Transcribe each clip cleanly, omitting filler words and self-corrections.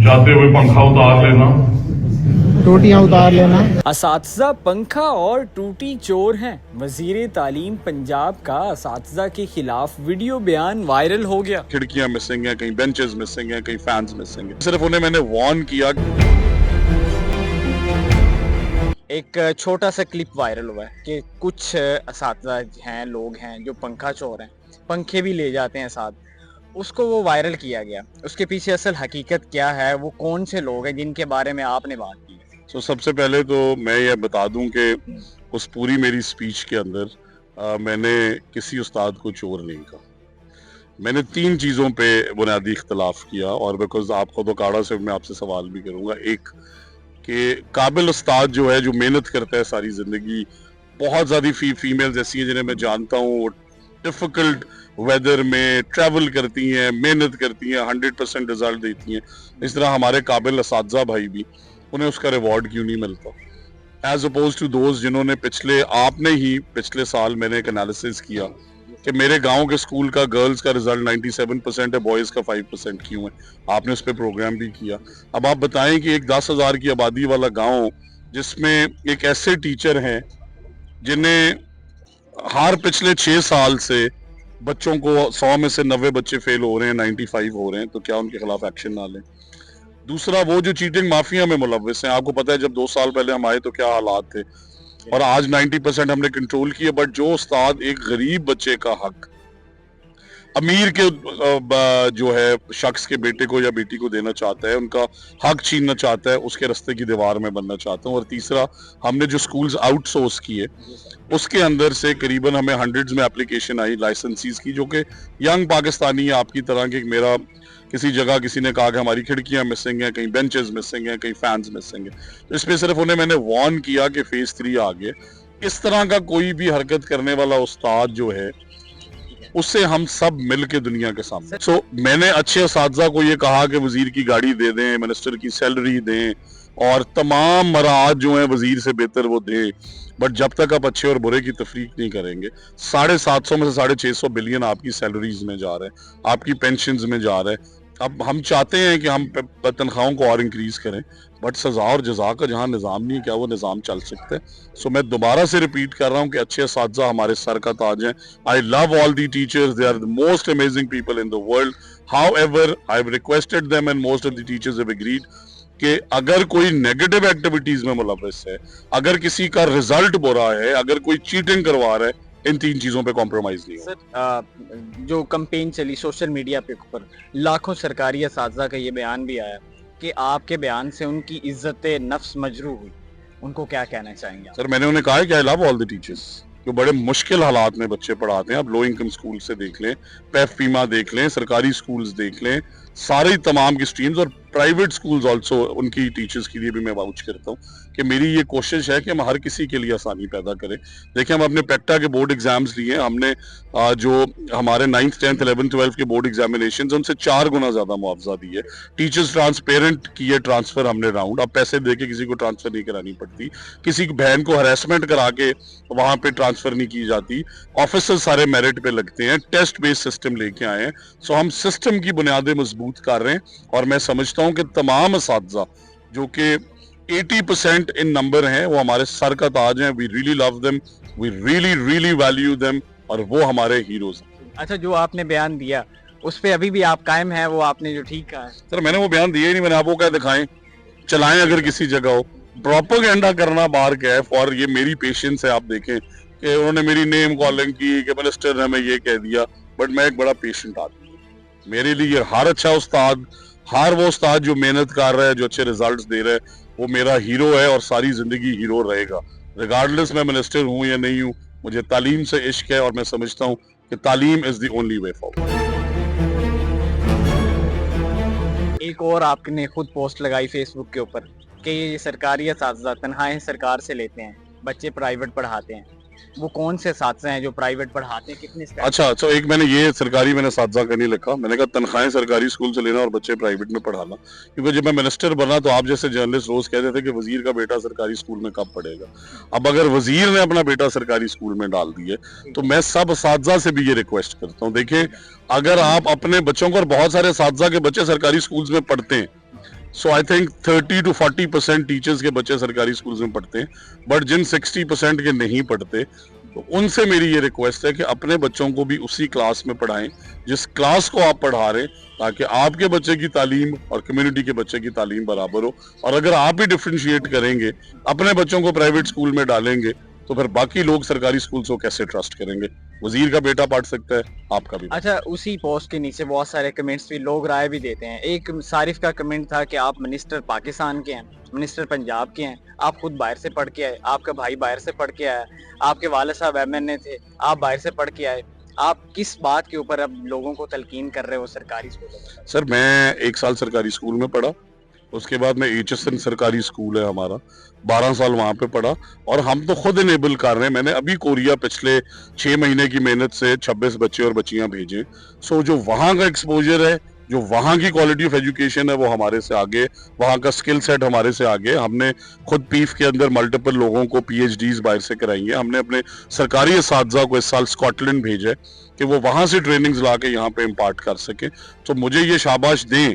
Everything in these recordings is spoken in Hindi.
जाते हुए पंखा उतार लेना, टूटियां उतार लेना। असातिज़ा पंखा और टूटी चोर हैं। वज़ीर तालीम पंजाब का असातिज़ा के खिलाफ वीडियो बयान वायरल हो गया। खिड़कियां मिसिंग हैं, कहीं बेंचेस मिसिंग हैं, कहीं फैंस मिसिंग हैं। सिर्फ उन्हें मैंने वार्न किया। एक छोटा सा क्लिप वायरल हुआ है कि कुछ असातिज़ा हैं, लोग हैं जो पंखा चोर हैं, पंखे भी ले जाते हैं साथ। उसको वो वायरल किया गया। उसके पीछे असल हकीकत क्या है, वो कौन से लोग हैं जिनके बारे में आपने बात की? तो सबसे पहले तो मैं ये बता दूं कि उस पूरी मेरी स्पीच के अंदर मैंने किसी उस्ताद को चोर नहीं कहा। मैंने 3 चीज़ों पे बुनियादी इख्तलाफ किया, और बिकॉज आपको तो काड़ा से मैं आपसे सवाल भी करूंगा। एक कि काबिल उस्ताद जो है, जो मेहनत करता है सारी ज़िंदगी, बहुत ज़्यादा फीमेल्स ऐसी हैं जिन्हें मैं जानता हूँ, डिफ़िकल्ट वेदर में ट्रैवल करती हैं, मेहनत करती हैं, 100% रिजल्ट देती हैं। इस तरह हमारे काबिल असातिज़ा भाई भी, उन्हें उसका रिवॉर्ड क्यों नहीं मिलता, एज अपोज टू दोस्त जिन्होंने पिछले साल मैंने एक एनालिसिस किया कि मेरे गांव के स्कूल का गर्ल्स का रिजल्ट 97% है, बॉयज़ का 5% क्यों है। आपने उस पर प्रोग्राम भी किया। अब आप बताएं कि एक 10,000 की आबादी वाला गांव, जिसमें एक ऐसे टीचर हैं जिन्हें हर पिछले 6 साल से बच्चों को 100 में से 90 बच्चे फेल हो रहे हैं, 95 हो रहे हैं, तो क्या उनके खिलाफ एक्शन ना लें? दूसरा, वो जो चीटिंग माफिया में मुलव्विस हैं, आपको पता है जब 2 साल पहले हम आए तो क्या हालात थे, और आज 90% हमने कंट्रोल किया। बट जो उस्ताद एक गरीब बच्चे का हक अमीर के जो है शख्स के बेटे को या बेटी को देना चाहता है, उनका हक छीनना चाहता है, उसके रास्ते की दीवार में बनना चाहता हूँ। और तीसरा, हमने जो स्कूल्स आउटसोर्स किए, उसके अंदर से करीबन हमें हंड्रेड्स में एप्लीकेशन आई लाइसेंसीज की, जो कि यंग पाकिस्तानी है आपकी तरह के। मेरा किसी जगह किसी ने कहा कि हमारी खिड़कियां मिसिंग हैं, कहीं बेंचेस मिसिंग हैं, कहीं फैंस मिसिंग हैं, तो इसमें सिर्फ उन्हें मैंने वार्न किया कि फेज 3 आ गए। इस तरह का कोई भी हरकत करने वाला उस्ताद जो है, उससे हम सब मिल के दुनिया के सामने। मैंने अच्छे असातिज़ा को ये कहा कि वजीर की गाड़ी दे दें, मिनिस्टर की सैलरी दें, और तमाम मराहत जो हैं वजीर से बेहतर वो दें। बट जब तक आप अच्छे और बुरे की तफरीक नहीं करेंगे, 750 में से 650 बिलियन आपकी सैलरीज में जा रहे हैं, आपकी पेंशन्स में जा रहे हैं। अब हम चाहते हैं कि हम तनख्वाहों को और इंक्रीज करें, बट सजा और जजा का जहां निज़ाम नहीं है, क्या वो निज़ाम चल सकता है? सो मैं दोबारा से रिपीट कर रहा हूं कि अच्छे असातिज़ा हमारे सर का ताज हैं। I love all the teachers, they are the most amazing people in the world. However, I have requested them and most of the teachers have agreed कि अगर कोई नेगेटिव एक्टिविटीज में मुलव्वस है, अगर किसी का रिजल्ट बुरा है, अगर कोई चीटिंग करवा रहा है, इन 3 चीजों पे कॉम्प्रोमाइज नहीं होगा। सर, जो कैंपेन चली सोशल मीडिया पे ऊपर, लाखों सरकारी असातिज़ा का ये बयान भी आया कि आपके बयान से उनकी इज्जत नफ्स मजरूह हुई। उनको क्या कहना चाहेंगे? सर, मैंने उन्हें कहा है कि आई लव ऑल द टीचर्स जो बड़े मुश्किल हालात में बच्चे पढ़ाते हैं। आप लो इनकम स्कूल से देख लें, पेफ फीमा देख लें, सरकारी स्कूल्स देख लें, सारी तमाम की स्ट्रीम्स, और प्राइवेट स्कूल्स ऑल्सो, उनकी टीचर्स के लिए भी मैं वाउच करता हूँ कि मेरी ये कोशिश है कि हम हर किसी के लिए आसानी पैदा करें। देखिए, हम अपने पेक्टा के बोर्ड एग्जाम्स लिए, हमने जो हमारे 9th 10th 11th 12th के बोर्ड एग्जामिनेशन, उनसे 4 गुना ज्यादा मुआवजा दिए। टीचर्स ट्रांसपेरेंट किए ट्रांसफर हमने राउंड, अब पैसे दे के किसी को ट्रांसफर नहीं करानी पड़ती, किसी बहन को हरेसमेंट करा के वहां पे ट्रांसफर नहीं की जाती, ऑफिसर सारे मेरिट पे लगते हैं, टेस्ट बेस्ड सिस्टम लेके आए हैं। सो हम सिस्टम की बुनियादें मजबूत कर रहे हैं, और मैं समझता हूं कि तमाम असातिज़ा जो कि 80% इन नंबर हैं, वो हमारे सर का ताज हैं। We really love them, we really value them, और वो हमारे हीरोज हैं। अच्छा, जो आपने बयान दिया उस पे अभी भी आप कायम है? वो आपने जो ठीक कहा है? सर, मैंने वो बयान दिया ही नहीं, मैंने आपको क्या दिखाएं? चलाएं अगर किसी जगह हो। प्रोपेगेंडा करना बाहर क्या है? फॉर ये मेरी पेशेंस है। आप देखें कि उन्होंने मेरी नेम कॉलिंग की कि मिनिस्टर ने हमें ये कह दिया, बट मैं एक बड़ा पेशेंट आदमी हूं। मेरे लिए हर अच्छा उस्ताद, हर वो उस्ताद जो मेहनत कर रहा है, जो अच्छे रिजल्ट्स दे रहा है, वो मेरा हीरो है और सारी जिंदगी हीरो रहेगा, रिगार्डलेस मैं मिनिस्टर हूं या नहीं हूं। मुझे तालीम से इश्क है, और मैं समझता हूं कि तालीम is the only way forward. एक और आपने खुद पोस्ट लगाई फेसबुक के ऊपर कि ये सरकारी असातिज़ा तनख्वाहें सरकार से लेते हैं, बच्चे प्राइवेट पढ़ाते हैं। वो कौन से असातिज़ा हैं जो प्राइवेट पढ़ाते हैं? कितने स्टाफ? अच्छा, तो एक मैंने ये सरकारी मैंने असातिज़ा का नहीं लिखा, मैंने कहा तनख्वाहें सरकारी स्कूल से लेना और बच्चे प्राइवेट में पढ़ाना। क्योंकि जब मैं मिनिस्टर बना तो आप जैसे जर्नलिस्ट रोज कहते थे कि वजीर का बेटा सरकारी स्कूल में कब पढ़ेगा। अब अगर वजीर ने अपना बेटा सरकारी स्कूल में डाल दिया, तो मैं सब असातिज़ा से भी ये रिक्वेस्ट करता हूँ, देखिए, अगर आप अपने बच्चों को, और बहुत सारे असातिज़ा के बच्चे सरकारी स्कूल में पढ़ते हैं, सो आई थिंक 30 to 40% टीचर्स के बच्चे सरकारी स्कूल्स में पढ़ते हैं, बट जिन 60% के नहीं पढ़ते, तो उनसे मेरी ये रिक्वेस्ट है कि अपने बच्चों को भी उसी क्लास में पढ़ाएं जिस क्लास को आप पढ़ा रहे, ताकि आपके बच्चे की तालीम और कम्युनिटी के बच्चे की तालीम बराबर हो। और अगर आप ही डिफरेंशिएट करेंगे, अपने बच्चों को प्राइवेट स्कूल में डालेंगे, तो फिर बाकी लोग सरकारी स्कूल को कैसे ट्रस्ट करेंगे? वजीर का बेटा पढ़ सकता है, आपका भी। अच्छा, उसी पोस्ट के नीचे बहुत सारे कमेंट्स भी लोग राय भी देते हैं। एक सारिफ का कमेंट था कि आप मिनिस्टर पाकिस्तान के हैं, मिनिस्टर पंजाब के हैं, आप खुद बाहर से पढ़ के आए, आपका भाई बाहर से पढ़ के आया, आपके वाले साहब MNA थे, आप बाहर से पढ़ के आए, आप किस बात के ऊपर अब लोगों को तलकीन कर रहे हो सरकारी स्कूलों में? सर, मैं 1 साल सरकारी स्कूल में पढ़ा, उसके बाद में HSN सरकारी स्कूल है हमारा, 12 साल वहां पे पढ़ा, और हम तो खुद इनेबल कर रहे हैं। मैंने अभी कोरिया पिछले 6 महीने की मेहनत से 26 बच्चे और बच्चियां भेजे। सो जो वहां का एक्सपोजर है, जो वहां की क्वालिटी ऑफ एजुकेशन है, वो हमारे से आगे, वहां का स्किल सेट हमारे से आगे। हमने खुद पीफ के अंदर मल्टीपल लोगों को PhDs बाहर से कराई है। हमने अपने सरकारी असातिज़ा को इस साल स्कॉटलैंड भेजा है कि वो वहां से ट्रेनिंग्स ला के यहाँ पे इम्पार्ट कर सके। तो मुझे ये शाबाश दें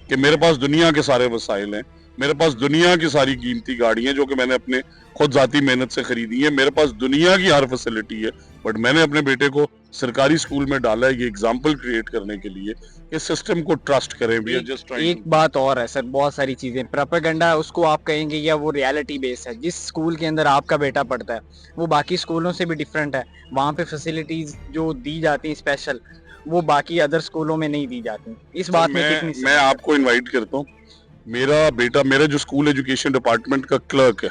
कि मेरे पास दुनिया के सारे वसाइल हैं, मेरे पास दुनिया की सारी कीमती गाड़ियां जो कि मैंने अपने खुद जाती मेहनत से खरीदी है, मेरे पास दुनिया की हर फैसिलिटी है, बट मैंने अपने बेटे को सरकारी स्कूल में डाला है ये एग्जाम्पल क्रिएट करने के लिए कि सिस्टम को ट्रस्ट करें। भी एक बात और है सर, बहुत सारी चीजें प्रोपेगेंडा उसको आप कहेंगे या वो रियलिटी बेस है। जिस स्कूल के अंदर आपका बेटा पढ़ता है वो बाकी स्कूलों से भी डिफरेंट है, वहाँ पे फैसिलिटीज जो दी जाती है स्पेशल, वो बाकी अदर स्कूलों में नहीं दी जाती। इस बात में कितनी मैं आपको इनवाइट करता हूँ। मेरा बेटा, मेरे जो स्कूल एजुकेशन डिपार्टमेंट का क्लर्क है,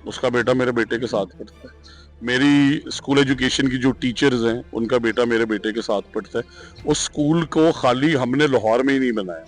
उसका बेटा मेरे बेटे के साथ पढ़ता है। मेरी स्कूल एजुकेशन की जो टीचर्स हैं, उनका बेटा मेरे बेटे के साथ पढ़ता है। उस स्कूल को खाली हमने लाहौर में ही नहीं बनाया,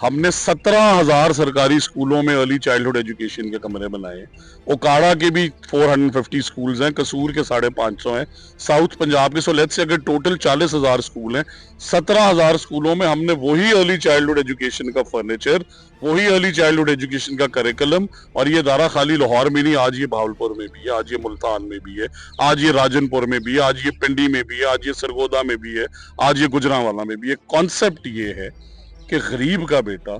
हमने 17,000 सरकारी स्कूलों में अर्ली चाइल्डहुड एजुकेशन के कमरे बनाए। ओकाड़ा के भी 450 स्कूल्स हैं, कसूर के 550 हैं, साउथ पंजाब के, सो लेट्स से अगर टोटल 40,000 स्कूल हैं, 17,000 स्कूलों में हमने वही अर्ली चाइल्डहुड एजुकेशन का फर्नीचर, वही अर्ली चाइल्डहुड एजुकेशन का करिकुलम, और ये दारा खाली लाहौर में नहीं, आज ये भावलपुर में भी है, आज ये मुल्तान में भी है, आज ये राजनपुर में भी है, आज ये पिंडी में भी है, आज ये सरगोदा में भी है, आज ये गुजरांवाला में भी है। कॉन्सेप्ट ये है कि गरीब का बेटा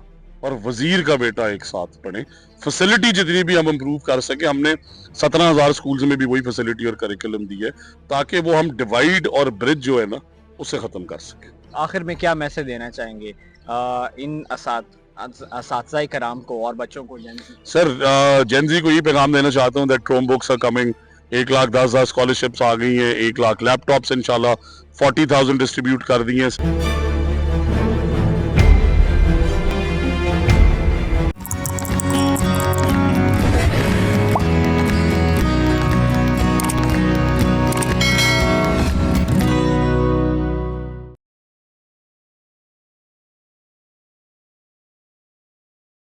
और वजीर का बेटा एक साथ पढ़े। फैसिलिटी जितनी भी हम इम्प्रूव कर सके, हमने 17,000 स्कूल्स में भी वही फैसिलिटी और करिकुलम दी है, ताकि वो हम डिवाइड और ब्रिज जो है ना, उसे खत्म कर सके। आखिर में क्या मैसेज देना चाहेंगे इन असातिज़ा कराम को और बच्चों को? सर, जेनजी को ये पैगाम देना चाहता हूँ that Chromebooks are coming. 1,10,000 scholarships आ गई हैं, 1 लाख लैपटॉप्स इंशाल्लाह 40,000 डिस्ट्रीब्यूट कर दी हैं।